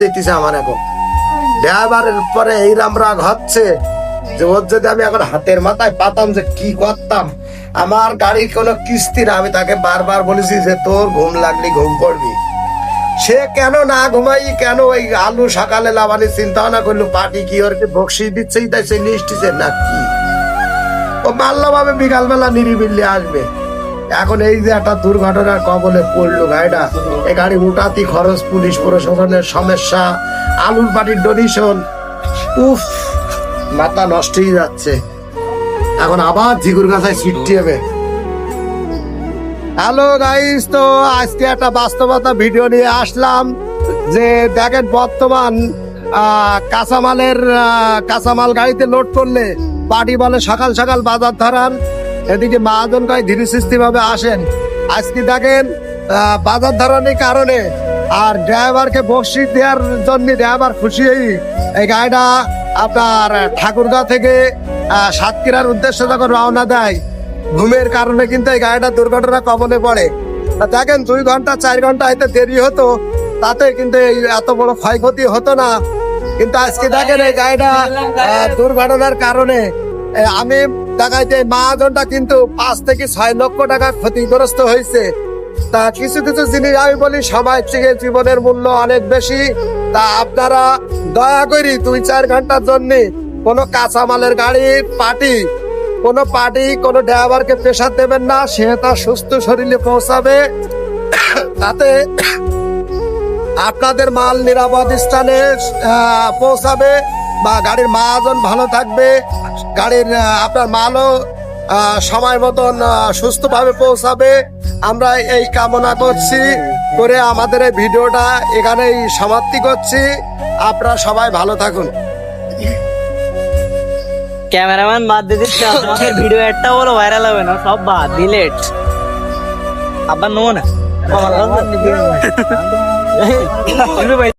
দিতেছে আমার এখন ড্রাইভারের পরে এই রাগ হচ্ছে যে ওর যদি আমি এখন হাতের মাথায় পাতাম যে কি করতাম। আমার গাড়ির কোনো কিস্তি না, আমি তাকে বারবার বলেছি যে তোর ঘুম লাগলি ঘুম পড়বি। সে কেন না ঘুমাই, কেন ওই আলু সকালে লাভানি চিন্তা না করলো পার্টি কি ওর বকশিস দিচ্ছেই তাই সে লিস্টিছে না কি ও মারলাম আমি বিকালবেলা নিরিবিল্লি আসবে। এখন এই যে একটা দুর্ঘটনার কবলে পড়লো গাড়িটা, এই গাড়ি উঠাতি খরচ, পুলিশ প্রশাসনের সমস্যা, আলুর পাটির ডোনেশন, উফ মাথা নষ্ট হয়ে যাচ্ছে। এখন আবার জিগুর গাছায় ছিটতে হবে। হ্যালো গাইস, তো আজকে একটা বাস্তবতা ভিডিও নিয়ে আসলাম যে দেখেন বর্তমান কাঁচামাল গাড়িতে লোড করলে পার্টি বলে সকাল সকাল বাজার ধরান, এদিকে মহাজন গাড়ি ধীরে সুস্থি ভাবে আসেন। আজকে দেখেন বাজার ধরানোর কারণে আর ড্রাইভারকে বকশিশ দেওয়ার জন্য ড্রাইভার খুশি হয়ে এই গাড়িটা আপনার ঠাকুরগাঁও থেকে সাতক্ষীরার উদ্দেশ্যে যখন রওনা দেয়, ঘুমের কারণে কিন্তু এই গাড়িটা দুর্ঘটনা কবলে পড়ে। দেখেন 2 ঘন্টা 4 ঘন্টা হয়তো দেরি হতো, তাতে কিন্তু এই এত বড় ক্ষয়ক্ষতি হতো না। কিন্তু আজকে দেখেন এই গাড়িটা দুর্ঘটনার কারণে আমি দেখাইতে মহাজনটা কিন্তু 5 থেকে 6 লক্ষ টাকা ক্ষতিগ্রস্ত হয়েছে। তা কিছু কিছু জিনিস আমি বলি সবার থেকে জীবনের মূল্য অনেক বেশি। তা আপনারা দয়া করি 2-4 ঘন্টার জন্য কোনো কাঁচামালের গাড়ির কোনো ড্রাইভারকে প্রেসার দেবেন না, সে তার সুস্থ শরীরে পৌঁছাবে, তাতে আপনাদের মাল নিরাপদ স্থানে পৌঁছাবে বা গাড়ির মহাজন ভালো থাকবে, গাড়ির আপনার মালও সময় মতন সুস্থভাবে পৌঁছাবে। আমরা এই কামনা করছি করে আমাদের এই ভিডিওটা এখানেই সমাপ্তি করছি। আপনারা সবাই ভালো থাকুন। ক্যামেরাম্যান বাদ দিয়ে দিচ্ছে, আপনাদের ভিডিও একটা বলো ভাইরাল হবে না, সব বাদ ডিলেট। আবার নো না